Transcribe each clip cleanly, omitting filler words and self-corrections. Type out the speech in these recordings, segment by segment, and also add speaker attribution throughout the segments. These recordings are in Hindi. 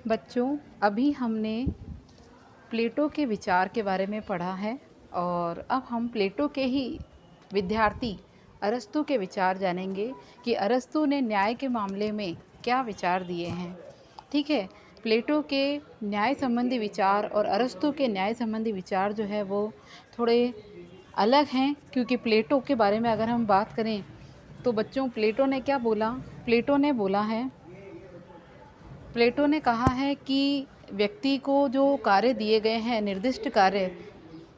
Speaker 1: बच्चों, अभी हमने प्लेटो के विचार के बारे में पढ़ा है और अब हम प्लेटो के ही विद्यार्थी अरस्तु के विचार जानेंगे कि अरस्तु ने न्याय के मामले में क्या विचार दिए हैं। ठीक है, प्लेटो के न्याय संबंधी विचार और अरस्तु के न्याय संबंधी विचार जो है वो थोड़े अलग हैं, क्योंकि प्लेटो के बारे में अगर हम बात करें तो बच्चों प्लेटो ने क्या बोला। प्लेटो ने कहा है कि व्यक्ति को जो कार्य दिए गए हैं, निर्दिष्ट कार्य,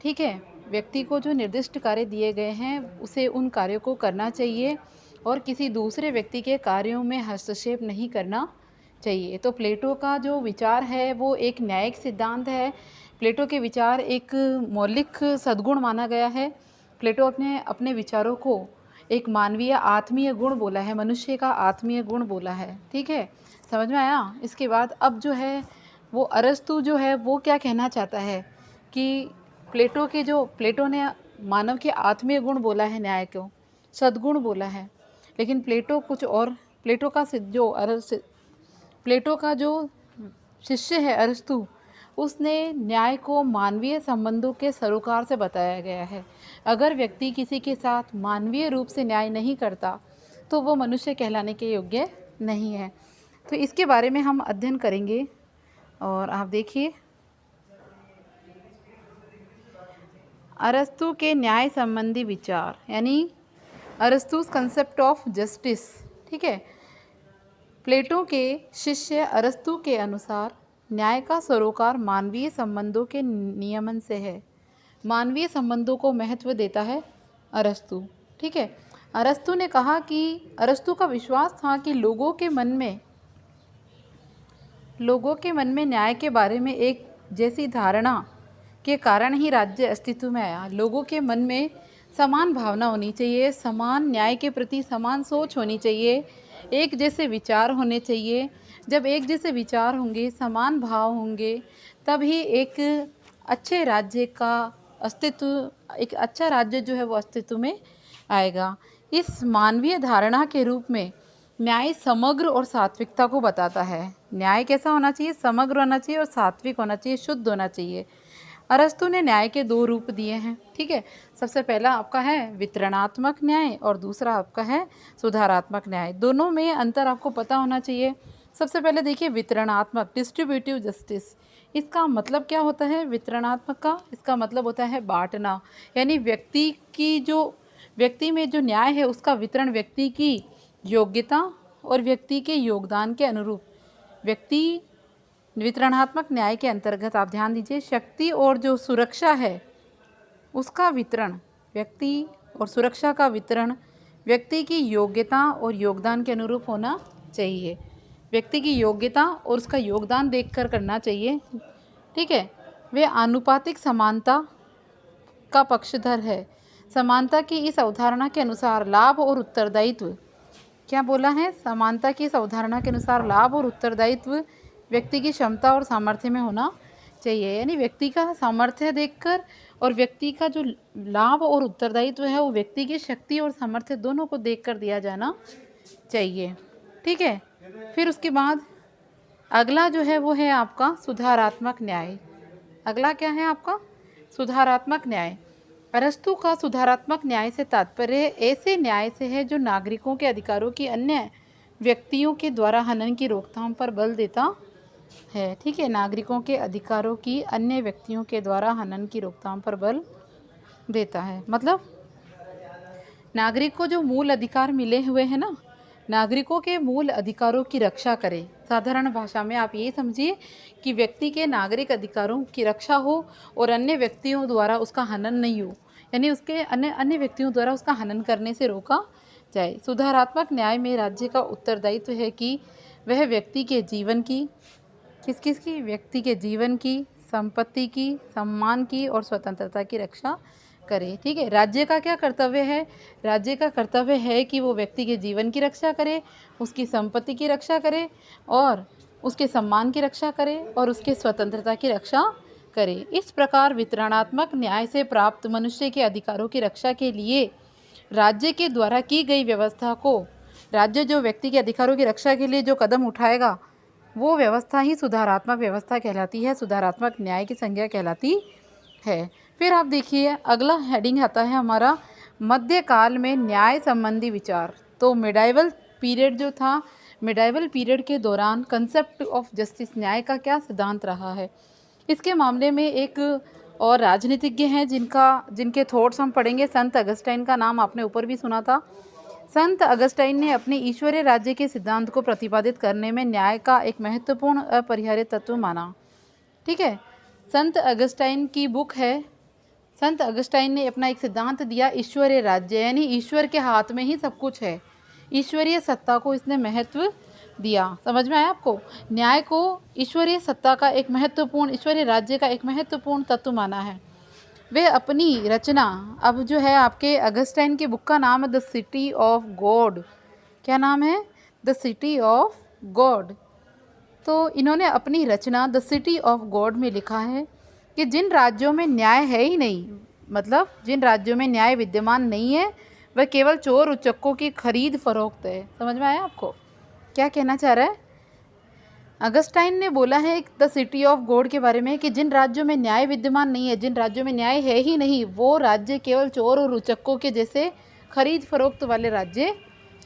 Speaker 1: ठीक है, व्यक्ति को जो निर्दिष्ट कार्य दिए गए हैं उसे उन कार्यों को करना चाहिए और किसी दूसरे व्यक्ति के कार्यों में हस्तक्षेप नहीं करना चाहिए। तो प्लेटो का जो विचार है वो एक न्यायिक सिद्धांत है। प्लेटो के विचार एक मौलिक सद्गुण माना गया है। प्लेटो अपने अपने विचारों को एक मानवीय आत्मीय गुण बोला है, मनुष्य का आत्मीय गुण बोला है। ठीक है, समझ में आया। इसके बाद अब जो है वो अरस्तु जो है वो क्या कहना चाहता है कि प्लेटो ने मानव के आत्मीय गुण बोला है, न्याय को सद्गुण बोला है, लेकिन प्लेटो कुछ और। प्लेटो का जो शिष्य है अरस्तु, उसने न्याय को मानवीय संबंधों के सरोकार से बताया गया है। अगर व्यक्ति किसी के साथ मानवीय रूप से न्याय नहीं करता तो वो मनुष्य कहलाने के योग्य नहीं है। तो इसके बारे में हम अध्ययन करेंगे और आप देखिए अरस्तु के न्याय संबंधी विचार, यानी अरस्तुस कंसेप्ट ऑफ जस्टिस। ठीक है, प्लेटो के शिष्य अरस्तु के अनुसार न्याय का सरोकार मानवीय संबंधों के नियमन से है। मानवीय संबंधों को महत्व देता है अरस्तु। ठीक है, अरस्तु ने कहा कि अरस्तु का विश्वास था कि लोगों के मन में न्याय के बारे में एक जैसी धारणा के कारण ही राज्य अस्तित्व में आया। लोगों के मन में समान भावना होनी चाहिए, समान न्याय के प्रति समान सोच होनी चाहिए, एक जैसे विचार होने चाहिए। जब एक जैसे विचार होंगे, समान भाव होंगे, तभी एक अच्छे राज्य का अस्तित्व, एक अच्छा राज्य जो है वो अस्तित्व में आएगा। इस मानवीय धारणा के रूप में न्याय समग्र और सात्विकता को बताता है। न्याय कैसा होना चाहिए? समग्र होना चाहिए और सात्विक होना चाहिए, शुद्ध होना चाहिए। अरस्तु ने न्याय के दो रूप दिए हैं। ठीक है, सबसे पहला आपका है वितरणात्मक न्याय और दूसरा आपका है सुधारात्मक न्याय। दोनों में अंतर आपको पता होना चाहिए। सबसे पहले देखिए वितरणात्मक, डिस्ट्रीब्यूटिव जस्टिस। इसका मतलब क्या होता है? वितरणात्मक का इसका मतलब होता है बांटना, यानी व्यक्ति में जो न्याय है उसका वितरण व्यक्ति की योग्यता और व्यक्ति के योगदान के अनुरूप। वितरणात्मक न्याय के अंतर्गत आप ध्यान दीजिए, शक्ति और जो सुरक्षा है उसका वितरण, व्यक्ति और सुरक्षा का वितरण व्यक्ति की योग्यता और योगदान के अनुरूप होना चाहिए। व्यक्ति की योग्यता और उसका योगदान देखकर करना चाहिए। ठीक है, वे आनुपातिक समानता का पक्षधर है। समानता की इस अवधारणा के अनुसार लाभ और उत्तरदायित्व, क्या बोला है? समानता की इस अवधारणा के अनुसार लाभ और उत्तरदायित्व व्यक्ति की क्षमता और सामर्थ्य में होना चाहिए। यानी व्यक्ति का सामर्थ्य देखकर और व्यक्ति का जो लाभ और उत्तरदायित्व है वो व्यक्ति की शक्ति और सामर्थ्य दोनों को देखकर दिया जाना चाहिए। ठीक है, फिर उसके बाद अगला जो है वो है आपका सुधारात्मक न्याय। अगला क्या है आपका? सुधारात्मक न्याय। अरस्तु का सुधारात्मक न्याय से तात्पर्य ऐसे न्याय से है जो नागरिकों के अधिकारों की अन्य व्यक्तियों के द्वारा हनन की रोकथाम पर बल देता है। ठीक है, नागरिकों के अधिकारों की अन्य व्यक्तियों के द्वारा हनन की रोकथाम पर बल देता है। मतलब नागरिक को जो मूल अधिकार मिले हुए हैं ना, नागरिकों के मूल अधिकारों की रक्षा करे। साधारण भाषा में आप ये समझिए कि व्यक्ति के नागरिक अधिकारों की रक्षा हो और अन्य व्यक्तियों द्वारा उसका हनन नहीं हो, यानी उसके अन्य व्यक्तियों द्वारा उसका हनन करने से रोका जाए। सुधारात्मक न्याय में राज्य का उत्तरदायित्व है कि वह व्यक्ति के जीवन की, किसकी? व्यक्ति के जीवन की, संपत्ति की, सम्मान की और स्वतंत्रता की रक्षा करे। ठीक है, राज्य का क्या कर्तव्य है? राज्य का कर्तव्य है कि वो व्यक्ति के जीवन की रक्षा करे, उसकी संपत्ति की रक्षा करे और उसके सम्मान की रक्षा करे और उसके स्वतंत्रता की रक्षा करे। इस प्रकार वितरणात्मक न्याय से प्राप्त मनुष्य के अधिकारों की रक्षा के लिए राज्य के द्वारा की गई व्यवस्था को, राज्य जो व्यक्ति के अधिकारों की रक्षा के लिए जो कदम उठाएगा वो व्यवस्था ही सुधारात्मक व्यवस्था कहलाती है, सुधारात्मक न्याय की संज्ञा कहलाती है। फिर आप देखिए अगला हेडिंग आता है हमारा मध्यकाल में न्याय संबंधी विचार। तो मिडाइवल पीरियड जो था, मिडाइवल पीरियड के दौरान कंसेप्ट ऑफ जस्टिस, न्याय का क्या सिद्धांत रहा है। इसके मामले में एक और राजनीतिज्ञ हैं जिनके थॉट्स हम पढ़ेंगे। संत अगस्टाइन का नाम आपने ऊपर भी सुना था। संत अगस्टाइन ने अपने ईश्वरीय राज्य के सिद्धांत को प्रतिपादित करने में न्याय का एक महत्वपूर्ण अपरिहार्य तत्व माना। ठीक है, संत अगस्टाइन की बुक है। संत अगस्टाइन ने अपना एक सिद्धांत दिया, ईश्वरीय राज्य, यानी ईश्वर के हाथ में ही सब कुछ है। ईश्वरीय सत्ता को इसने महत्व दिया। समझ में आया आपको? न्याय को ईश्वरीय सत्ता का एक महत्वपूर्ण, ईश्वरीय राज्य का एक महत्वपूर्ण तत्व माना है। वे अपनी रचना, अब जो है आपके अगस्टाइन की बुक का नाम है द सिटी ऑफ गॉड। क्या नाम है? The city of God. तो इन्होंने अपनी रचना द सिटी ऑफ गॉड में लिखा है कि जिन राज्यों में न्याय है ही नहीं, मतलब जिन राज्यों में न्याय विद्यमान नहीं है, वह केवल चोर उचक्कों की खरीद फरोख्त है। समझ में आया आपको क्या कहना चाह रहा है? अगस्टाइन ने बोला है द सिटी ऑफ गॉड के बारे में कि जिन राज्यों में न्याय विद्यमान नहीं है, जिन राज्यों में न्याय है ही नहीं, वो राज्य केवल चोर और उचक्कों के जैसे खरीद फरोख्त वाले राज्य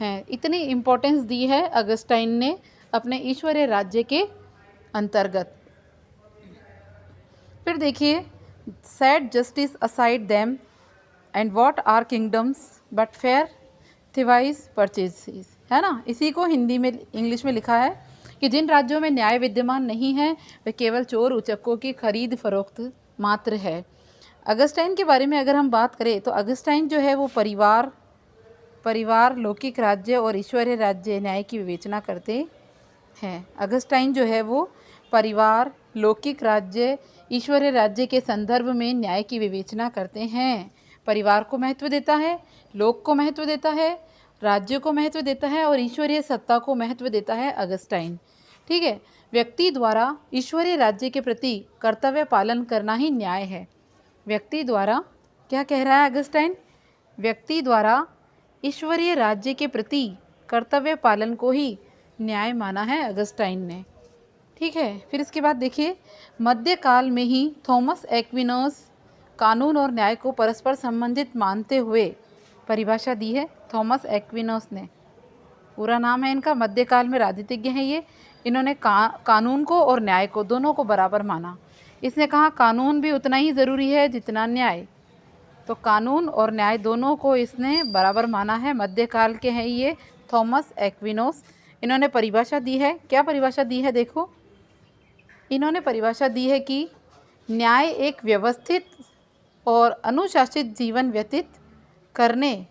Speaker 1: हैं। इतनी इम्पोर्टेंस दी है अगस्टाइन ने अपने ईश्वरीय राज्य के अंतर्गत। फिर देखिए, set justice aside them and what are kingdoms but fair thievewise purchases, है ना। इसी को हिंदी में, इंग्लिश में लिखा है कि जिन राज्यों में न्याय विद्यमान नहीं है, वे केवल चोर उचक्कों की खरीद फरोख्त मात्र है। अगस्टाइन के बारे में अगर हम बात करें तो अगस्टाइन जो है वो परिवार, लौकिक राज्य और ईश्वरीय राज्य न्याय की विवेचना करते हैं। अगस्टाइन जो है वो परिवार, लौकिक राज्य, ईश्वरीय राज्य के संदर्भ में न्याय की विवेचना करते हैं। परिवार को महत्व देता है, लोक को महत्व देता है, राज्य को महत्व देता है और ईश्वरीय सत्ता को महत्व देता है अगस्टाइन। ठीक है, व्यक्ति द्वारा ईश्वरीय राज्य के प्रति कर्तव्य पालन करना ही न्याय है। व्यक्ति द्वारा, क्या कह रहा है अगस्टाइन? व्यक्ति द्वारा ईश्वरीय राज्य के प्रति कर्तव्य पालन को ही न्याय माना है अगस्टाइन ने। ठीक है, फिर इसके बाद देखिए, मध्यकाल में ही थॉमस एक्विनोस कानून और न्याय को परस्पर संबंधित मानते हुए परिभाषा दी है। थॉमस एक्विनोस ने, पूरा नाम है इनका, मध्यकाल में राजनीतिज्ञ हैं ये। इन्होंने कानून को और न्याय को, दोनों को बराबर माना। इसने कहा कानून भी उतना ही ज़रूरी है जितना न्याय। तो कानून और न्याय दोनों को इसने बराबर माना है। मध्यकाल के हैं ये थॉमस एक्विनोस। इन्होंने परिभाषा दी है, क्या परिभाषा दी है देखो। इन्होंने परिभाषा दी है कि न्याय एक व्यवस्थित और अनुशासित जीवन व्यतीत करने,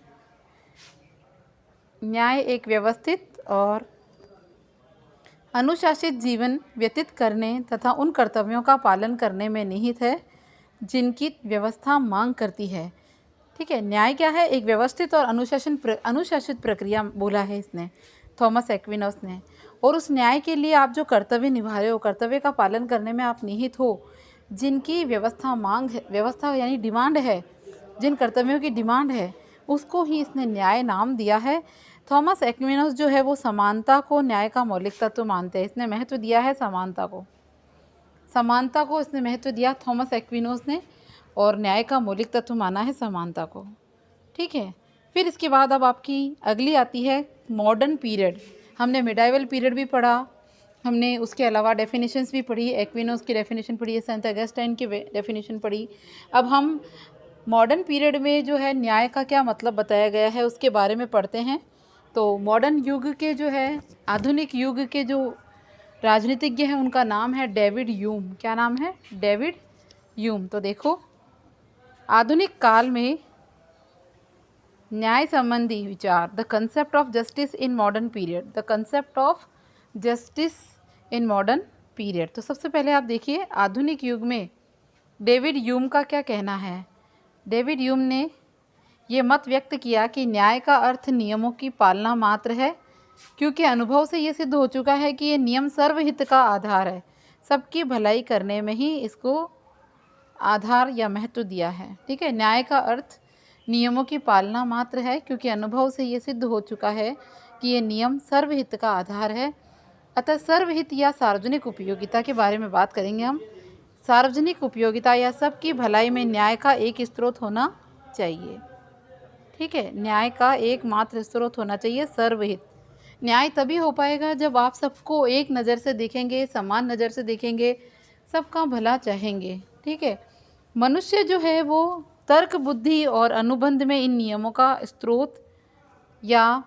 Speaker 1: न्याय एक व्यवस्थित और अनुशासित जीवन व्यतीत करने तथा उन कर्तव्यों का पालन करने में निहित है जिनकी व्यवस्था मांग करती है। ठीक है, न्याय क्या है? एक व्यवस्थित और अनुशासित प्रक्रिया बोला है इसने, थॉमस एक्विनोस ने। और उस न्याय के लिए आप जो कर्तव्य निभा रहे हो, कर्तव्य का पालन करने में आप निहित हो, जिनकी व्यवस्था मांग है, व्यवस्था यानी डिमांड है, जिन कर्तव्यों की डिमांड है, उसको ही इसने न्याय नाम दिया है। थॉमस एक्विनोस जो है वो समानता को न्याय का मौलिक तत्व मानते हैं। इसने महत्व दिया है समानता को इसने महत्व दिया थॉमस एक्विनोस ने, और न्याय का मौलिक तत्व माना है समानता को। ठीक है, फिर इसके बाद अब आपकी अगली आती है मॉडर्न पीरियड। हमने मिडाइवल पीरियड भी पढ़ा, हमने उसके अलावा डेफिनेशंस भी पढ़ी, एक्विनोस की डेफिनेशन पढ़ी है, सेंट अगस्टाइन की डेफिनेशन पढ़ी। अब हम मॉडर्न पीरियड में जो है न्याय का क्या मतलब बताया गया है उसके बारे में पढ़ते हैं। तो मॉडर्न युग के जो है, आधुनिक युग के जो राजनीतिज्ञ हैं उनका नाम है डेविड ह्यूम। क्या नाम है? David Hume. तो देखो, आधुनिक काल में न्याय संबंधी विचार, the concept of justice in modern period, the concept of justice in modern period. तो सबसे पहले आप देखिए आधुनिक युग में डेविड ह्यूम का क्या कहना है। डेविड ह्यूम ने ये मत व्यक्त किया कि न्याय का अर्थ नियमों की पालना मात्र है, क्योंकि अनुभव से ये सिद्ध हो चुका है कि ये नियम सर्वहित का आधार है। सबकी भलाई करने में ही इसको आधार या महत्व दिया है। ठीक है, न्याय का अर्थ नियमों की पालना मात्र है, क्योंकि अनुभव से ये सिद्ध हो चुका है कि ये नियम सर्वहित का आधार है अतः सर्वहित या सार्वजनिक उपयोगिता के बारे में बात करेंगे हम। सार्वजनिक उपयोगिता या सबकी भलाई में न्याय का एक स्रोत होना चाहिए। ठीक है, न्याय का एकमात्र स्रोत होना चाहिए सर्वहित। न्याय तभी हो पाएगा जब आप सबको एक नज़र से देखेंगे, समान नज़र से देखेंगे, सबका भला चाहेंगे। ठीक है, मनुष्य जो है वो तर्क, बुद्धि और अनुबंध में इन नियमों का स्रोत या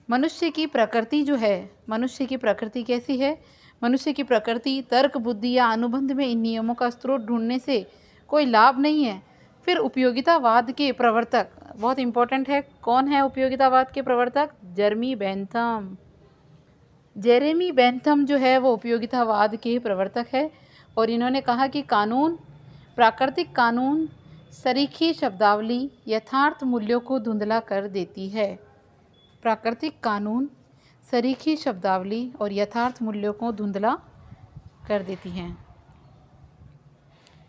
Speaker 1: मनुष्य की प्रकृति जो है, मनुष्य की प्रकृति कैसी है? मनुष्य की प्रकृति तर्क, बुद्धि या अनुबंध में इन नियमों का स्रोत ढूंढने से कोई लाभ नहीं है। फिर उपयोगितावाद के प्रवर्तक, बहुत इंपॉर्टेंट है, कौन है उपयोगितावाद के प्रवर्तक? जेरेमी बेंथम जो है वो उपयोगितावाद के प्रवर्तक है और इन्होंने कहा कि कानून, प्राकृतिक कानून सरीखी शब्दावली यथार्थ मूल्यों को धुंधला कर देती है। प्राकृतिक कानून सरीखी शब्दावली और यथार्थ मूल्यों को धुंधला कर देती हैं,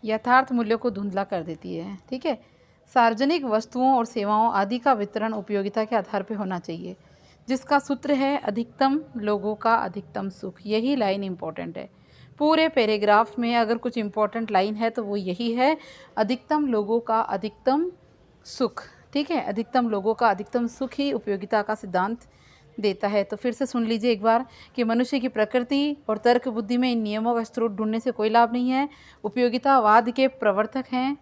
Speaker 1: यथार्थ मूल्यों को धुंधला कर देती है। ठीक है, सार्वजनिक वस्तुओं और सेवाओं आदि का वितरण उपयोगिता के आधार पर होना चाहिए, जिसका सूत्र है अधिकतम लोगों का अधिकतम सुख। यही लाइन इम्पोर्टेंट है पूरे पैराग्राफ में। अगर कुछ इम्पोर्टेंट लाइन है तो वो यही है, अधिकतम लोगों का अधिकतम सुख। ठीक है, अधिकतम लोगों का अधिकतम सुख ही उपयोगिता का सिद्धांत देता है। तो फिर से सुन लीजिए एक बार कि मनुष्य की प्रकृति और तर्क बुद्धि में इन नियमों का स्रोत ढूंढने से कोई लाभ नहीं है। उपयोगितावाद के प्रवर्तक हैं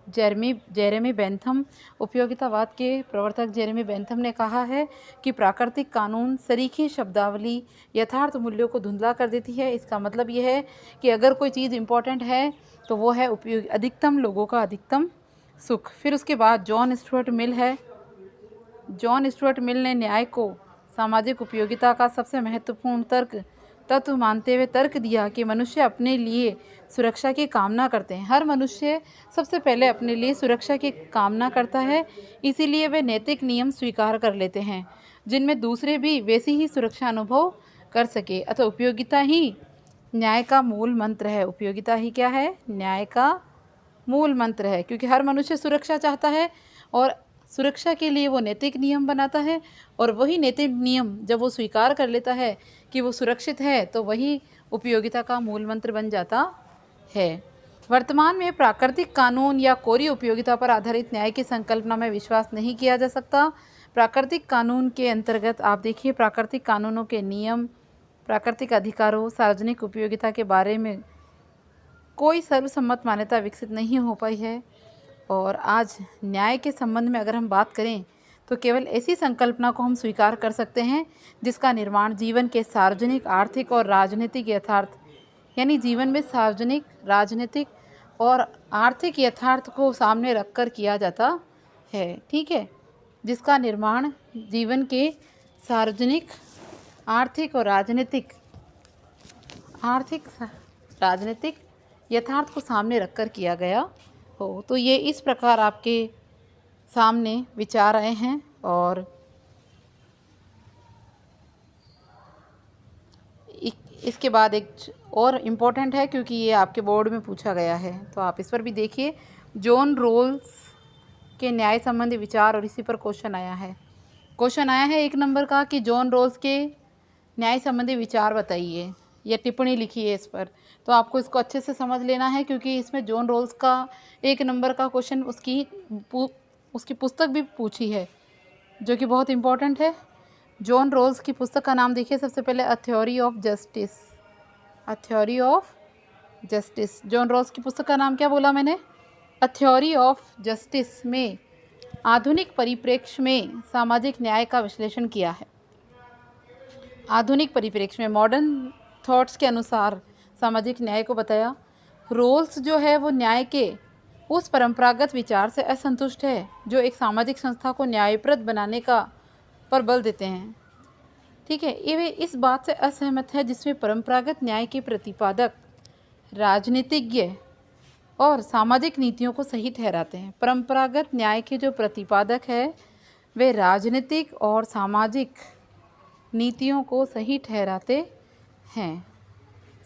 Speaker 1: जेरेमी बेंथम। उपयोगितावाद के प्रवर्तक जेरेमी बेंथम ने कहा है कि प्राकृतिक कानून सरीखी शब्दावली यथार्थ मूल्यों को धुंधला कर देती है। इसका मतलब यह है कि अगर कोई चीज़ इम्पोर्टेंट है तो वो है अधिकतम लोगों का अधिकतम सुख। फिर उसके बाद जॉन स्टुअर्ट मिल ने न्याय को सामाजिक उपयोगिता का सबसे महत्वपूर्ण तत्व मानते हुए तर्क दिया कि मनुष्य अपने लिए सुरक्षा की कामना करते हैं। हर मनुष्य सबसे पहले अपने लिए सुरक्षा की कामना करता है, इसीलिए वे नैतिक नियम स्वीकार कर लेते हैं जिनमें दूसरे भी वैसी ही सुरक्षा अनुभव कर सके। अतः उपयोगिता ही न्याय का मूल मंत्र है। उपयोगिता ही क्या है? न्याय का मूल मंत्र है, क्योंकि हर मनुष्य सुरक्षा चाहता है और सुरक्षा के लिए वो नैतिक नियम बनाता है, और वही नैतिक नियम जब वो स्वीकार कर लेता है कि वो सुरक्षित है तो वही उपयोगिता का मूल मंत्र बन जाता है। वर्तमान में प्राकृतिक कानून या कोरी उपयोगिता पर आधारित न्याय की संकल्पना में विश्वास नहीं किया जा सकता। प्राकृतिक कानून के अंतर्गत आप देखिए, प्राकृतिक कानूनों के नियम, प्राकृतिक अधिकारों, सार्वजनिक उपयोगिता के बारे में कोई सर्वसम्मत मान्यता विकसित नहीं हो पाई है। और आज न्याय के संबंध में अगर हम बात करें तो केवल ऐसी संकल्पना को हम स्वीकार कर सकते हैं जिसका निर्माण जीवन के सार्वजनिक, आर्थिक और राजनीतिक यथार्थ, यानी जीवन में सार्वजनिक, राजनीतिक और आर्थिक यथार्थ को सामने रखकर किया जाता है। ठीक है, जिसका निर्माण जीवन के सार्वजनिक, आर्थिक और राजनीतिक यथार्थ को सामने रखकर किया गया हो। तो ये इस प्रकार आपके सामने विचार आए हैं। और इसके बाद एक और इम्पोर्टेंट है, क्योंकि ये आपके बोर्ड में पूछा गया है, तो आप इस पर भी देखिए। जॉन रोल्स के न्याय संबंधी विचार, और इसी पर क्वेश्चन आया है 1 नंबर का कि जॉन रोल्स के न्याय संबंधी विचार बताइए या टिप्पणी लिखिए इस पर। तो आपको इसको अच्छे से समझ लेना है, क्योंकि इसमें जॉन रोल्स का 1 नंबर का क्वेश्चन उसकी पुस्तक भी पूछी है, जो कि बहुत इम्पोर्टेंट है। जॉन रोल्स की पुस्तक का नाम देखिए सबसे पहले, a theory of justice. John Rawls की पुस्तक का नाम क्या बोला मैंने? अ थ्योरी ऑफ जस्टिस में आधुनिक परिप्रेक्ष्य में सामाजिक न्याय का विश्लेषण किया है। आधुनिक परिप्रेक्ष्य में, मॉडर्न थॉट्स के अनुसार सामाजिक न्याय को बताया। रोल्स जो है वो न्याय के उस परंपरागत विचार से असंतुष्ट है जो एक सामाजिक संस्था को न्यायप्रद बनाने का पर बल देते हैं। ठीक है, ये वे इस बात से असहमत है जिसमें परंपरागत न्याय के प्रतिपादक राजनीतिज्ञ और सामाजिक नीतियों को सही ठहराते हैं। परंपरागत न्याय के जो प्रतिपादक है वे राजनीतिक और सामाजिक नीतियों को सही ठहराते हैं।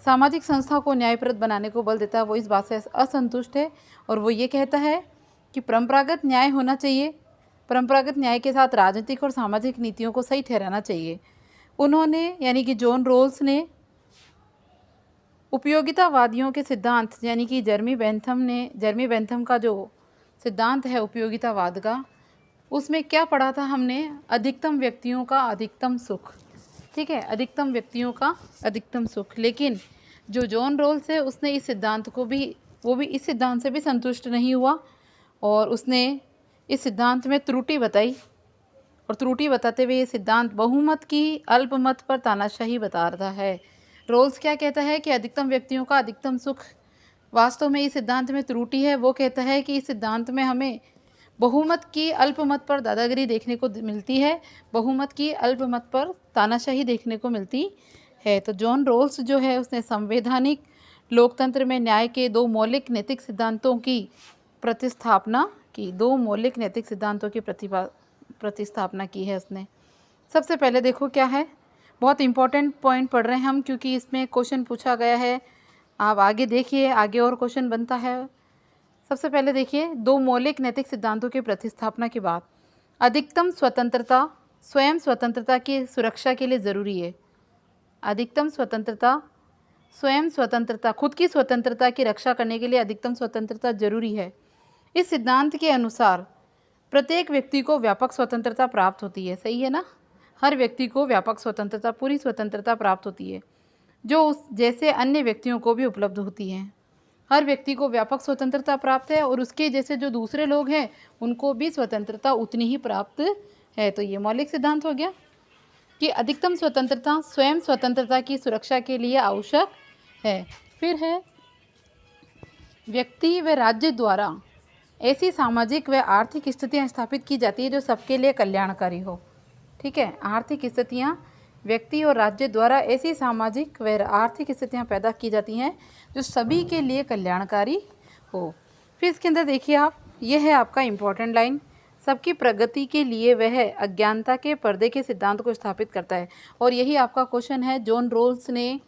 Speaker 1: सामाजिक संस्था को न्यायप्रद बनाने को बल देता है, वो इस बात से असंतुष्ट है और वो ये कहता है कि परंपरागत न्याय होना चाहिए, परंपरागत न्याय के साथ राजनीतिक और सामाजिक नीतियों को सही ठहराना चाहिए। उन्होंने यानी कि जॉन रोल्स ने उपयोगितावादियों के सिद्धांत यानी कि जर्मी बेंथम का जो सिद्धांत है उपयोगितावाद का, उसमें क्या पढ़ा था हमने? अधिकतम व्यक्तियों का अधिकतम सुख। ठीक है, अधिकतम व्यक्तियों का अधिकतम सुख। लेकिन जो जॉन रोल्स है उसने इस सिद्धांत को भी, वो भी इस सिद्धांत से भी संतुष्ट नहीं हुआ और उसने इस सिद्धांत में त्रुटि बताई। और त्रुटि बताते हुए ये सिद्धांत बहुमत की अल्पमत पर तानाशाही बता रहा है। रोल्स क्या कहता है कि अधिकतम व्यक्तियों का अधिकतम सुख, वास्तव में इस सिद्धांत में त्रुटि है। वो कहता है कि इस सिद्धांत में हमें बहुमत की अल्पमत पर दादागिरी देखने को मिलती है, बहुमत की अल्पमत पर तानाशाही देखने को मिलती है। तो जॉन रोल्स जो है उसने संवैधानिक लोकतंत्र में न्याय के दो मौलिक नैतिक सिद्धांतों की प्रतिस्थापना की, दो मौलिक नैतिक सिद्धांतों की प्रतिस्थापना की है उसने। सबसे पहले देखो क्या है, बहुत इंपॉर्टेंट पॉइंट पढ़ रहे हैं हम क्योंकि इसमें क्वेश्चन पूछा गया है। आप आगे देखिए, आगे और क्वेश्चन बनता है। सबसे पहले देखिए, दो मौलिक नैतिक सिद्धांतों की प्रतिस्थापना की बात। अधिकतम स्वतंत्रता स्वयं स्वतंत्रता की सुरक्षा के लिए ज़रूरी है। अधिकतम स्वतंत्रता स्वयं स्वतंत्रता, खुद की स्वतंत्रता की रक्षा करने के लिए अधिकतम स्वतंत्रता जरूरी है। इस सिद्धांत के अनुसार प्रत्येक व्यक्ति को व्यापक स्वतंत्रता प्राप्त होती है। सही है ना? हर व्यक्ति को व्यापक स्वतंत्रता, पूरी स्वतंत्रता प्राप्त होती है जो उस जैसे अन्य व्यक्तियों को भी उपलब्ध होती है। हर व्यक्ति को व्यापक स्वतंत्रता प्राप्त है और उसके जैसे जो दूसरे लोग हैं उनको भी स्वतंत्रता उतनी ही प्राप्त है। तो ये मौलिक सिद्धांत हो गया कि अधिकतम स्वतंत्रता स्वयं स्वतंत्रता की सुरक्षा के लिए आवश्यक है। फिर है व्यक्ति व राज्य द्वारा ऐसी सामाजिक व आर्थिक स्थितियाँ स्थापित की जाती है जो सबके लिए कल्याणकारी हो। ठीक है, आर्थिक स्थितियाँ व्यक्ति और राज्य द्वारा ऐसी सामाजिक व आर्थिक स्थितियाँ पैदा की जाती हैं जो सभी के लिए कल्याणकारी हो। फिर इसके अंदर देखिए आप, यह है आपका इम्पोर्टेंट लाइन, सबकी प्रगति के लिए वह अज्ञानता के पर्दे के सिद्धांत को स्थापित करता है। और यही आपका क्वेश्चन है, जॉन रोल्स ने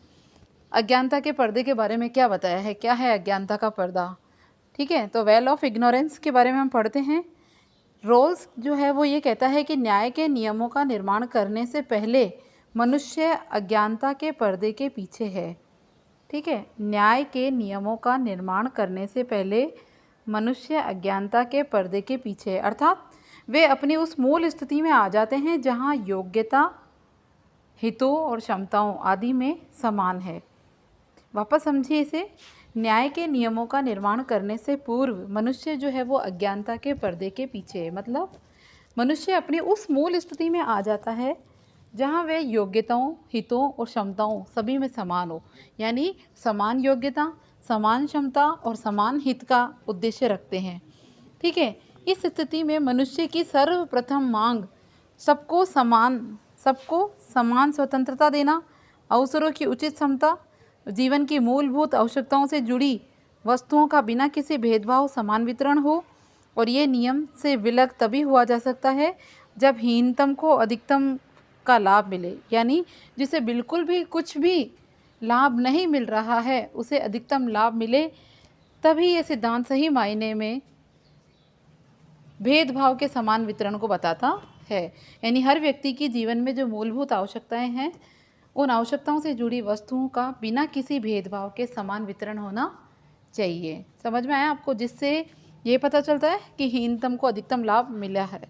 Speaker 1: अज्ञानता के पर्दे के बारे में क्या बताया है? क्या है अज्ञानता का पर्दा? ठीक है, तो वेल ऑफ इग्नोरेंस के बारे में हम पढ़ते हैं। रोल्स जो है वो ये कहता है कि न्याय के नियमों का निर्माण करने से पहले मनुष्य अज्ञानता के पर्दे के पीछे है। ठीक है, न्याय के नियमों का निर्माण करने से पहले मनुष्य अज्ञानता के पर्दे के पीछे है, अर्थात वे अपनी उस मूल स्थिति में आ जाते हैं जहाँ योग्यता, हितों और क्षमताओं आदि में समान है। वापस समझिए इसे, न्याय के नियमों का निर्माण करने से पूर्व मनुष्य जो है वो अज्ञानता के पर्दे के पीछे है। मतलब मनुष्य अपनी उस मूल स्थिति में आ जाता है जहाँ वे योग्यताओं, हितों और क्षमताओं सभी में समान हो, यानी समान योग्यता, समान क्षमता और समान हित का उद्देश्य रखते हैं। ठीक है, इस स्थिति में मनुष्य की सर्वप्रथम मांग सबको समान स्वतंत्रता देना, अवसरों की उचित क्षमता, जीवन की मूलभूत आवश्यकताओं से जुड़ी वस्तुओं का बिना किसी भेदभाव समान वितरण हो। और ये नियम से विलग तभी हुआ जा सकता है जब हीनतम को अधिकतम का लाभ मिले, यानी जिसे बिल्कुल भी कुछ भी लाभ नहीं मिल रहा है उसे अधिकतम लाभ मिले, तभी ये सिद्धांत सही मायने में भेदभाव के समान वितरण को बताता है। यानी हर व्यक्ति की जीवन में जो मूलभूत आवश्यकताएं हैं उन आवश्यकताओं से जुड़ी वस्तुओं का बिना किसी भेदभाव के समान वितरण होना चाहिए। समझ में आया आपको? जिससे ये पता चलता है कि हीनतम को अधिकतम लाभ मिला है।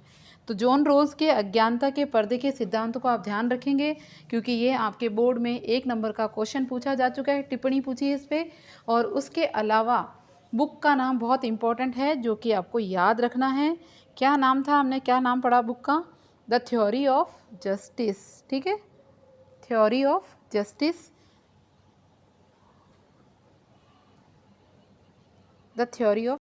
Speaker 1: तो जॉन रोल्स के अज्ञानता के पर्दे के सिद्धांत को आप ध्यान रखेंगे क्योंकि ये आपके बोर्ड में 1 नंबर का क्वेश्चन पूछा जा चुका है, टिप्पणी पूछी है इस पर। और उसके अलावा बुक का नाम बहुत इंपॉर्टेंट है जो कि आपको याद रखना है। क्या नाम था? हमने क्या नाम पढ़ा बुक का? The theory of justice. ठीक है, theory of justice, the theory of